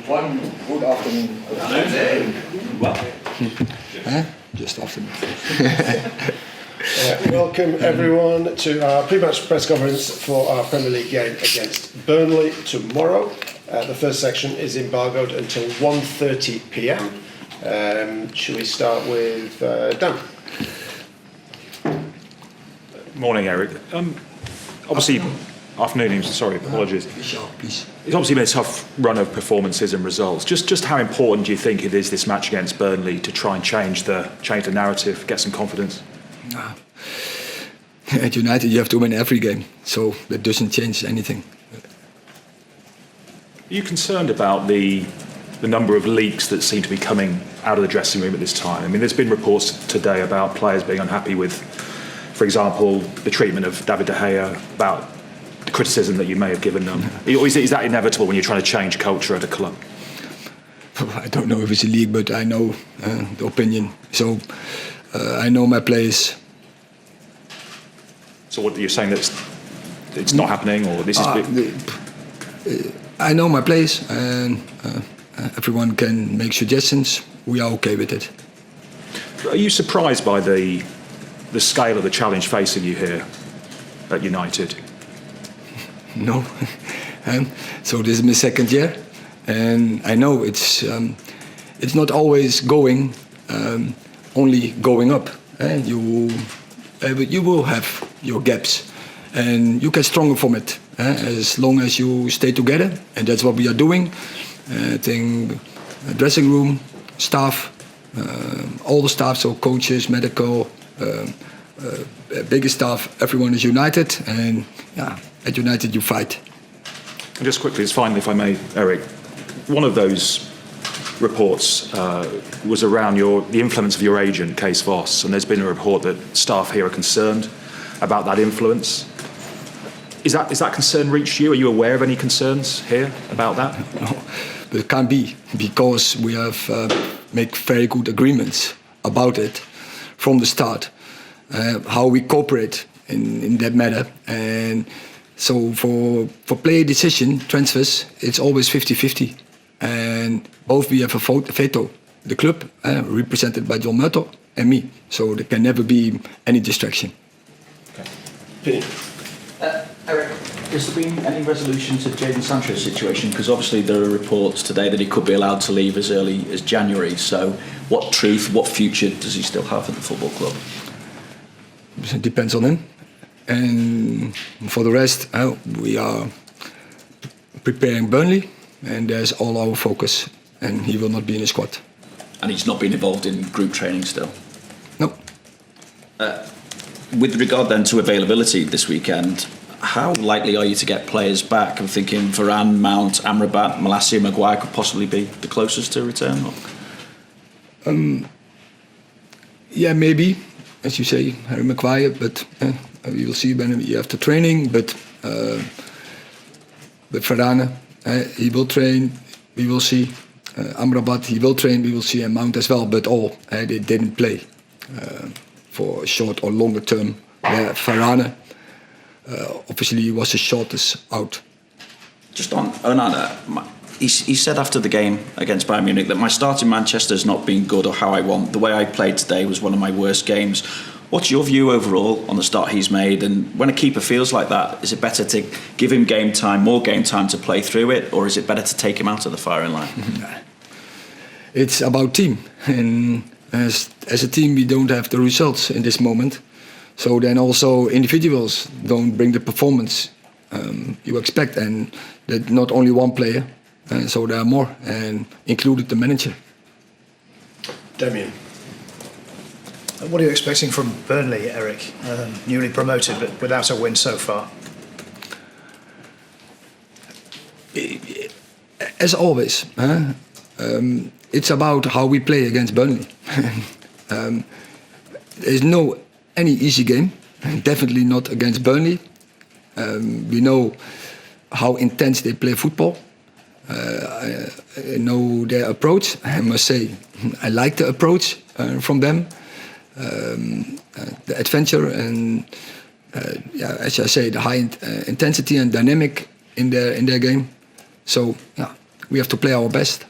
One good afternoon. Just afternoon. Welcome everyone to our pre-match press conference for our Premier League game against Burnley tomorrow. The first section is embargoed until 1:30 p.m. Should we start with Dan? Morning, Eric. Obviously, afternoon. Sorry, apologies. Please. It's obviously been a tough run of performances and results. Just how important do you think it is this match against Burnley to try and change the narrative, get some confidence? At United, you have to win every game, so that doesn't change anything. Are you concerned about the number of leaks that seem to be coming out of the dressing room at this time? I mean, there's been reports today about players being unhappy with, for example, the treatment of David De Gea, about the criticism that you may have given them. Or is that inevitable when you're trying to change culture at a club? I don't know if it's a league, but I know the opinion. So I know my players. So what you're saying that it's not happening, or this is? I know my players, and everyone can make suggestions. We are okay with it. Are you surprised by the scale of the challenge facing you here at United? No. So this is my second year, and I know it's not always going only going up. You will have your gaps, and you get stronger from it as long as you stay together, and that's what we are doing. I think dressing room, staff, all the staff, so coaches, medical, bigger staff, everyone is united, and at United you fight. And just quickly, just finally, if I may, Eric, one of those reports was around the influence of your agent, Kees Vos, and there's been a report that staff here are concerned about that influence. Is that concern reached you? Are you aware of any concerns here about that? No, but it can't be, because we have made very good agreements about it from the start, how we cooperate in that matter. And so for player decision, transfers, it's always 50-50. And both we have a veto, the club, represented by John Murtough, and me. So there can never be any distraction. Okay. Eric, has there been any resolution to Jadon Sancho's situation? Because obviously there are reports today that he could be allowed to leave as early as January. So what future does he still have at the football club? It depends on him. And for the rest, we are preparing Burnley, and there's all our focus, and he will not be in the squad. And he's not been involved in group training still? No. With regard then to availability this weekend, how likely are you to get players back? I'm thinking Varane, Mount, Amrabat, Malacia, Maguire could possibly be the closest to return? Yeah, maybe, as you say, Harry Maguire, but we will see when we have the training. But Varane, he will train, we will see. Amrabat, he will train, we will see, and Mount as well. But they didn't play for a short or longer term. Varane, obviously, was the shortest out. Just on Onana, he said after the game against Bayern Munich that my start in Manchester has not been good or how I want. The way I played today was one of my worst games. What's your view overall on the start he's made? And when a keeper feels like that, is it better to give him more game time to play through it, or is it better to take him out of the firing line? It's about team, and as a team we don't have the results in this moment. So then also individuals don't bring the performance you expect, and that not only one player, so there are more, and included the manager. Damien. What are you expecting from Burnley, Eric? Newly promoted, but without a win so far. As always, it's about how we play against Burnley. There's no any easy game, definitely not against Burnley. We know how intense they play football. I know their approach. I must say, I like the approach from them. The adventure and as I say, the high intensity and dynamic in their game. So we have to play our best.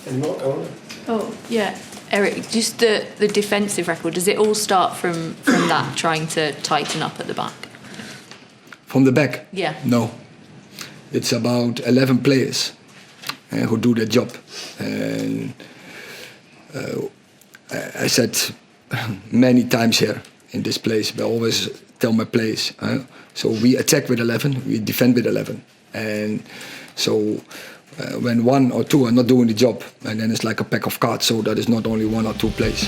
Any more? Go on. Oh, yeah. Eric, just the defensive record, does it all start from that, trying to tighten up at the back? From the back? Yeah. No. It's about 11 players who do their job. And I said many times here in this place, but I always tell my players, so we attack with 11, we defend with 11. And so when one or two are not doing the job, and then it's like a pack of cards, so that is not only one or two plays.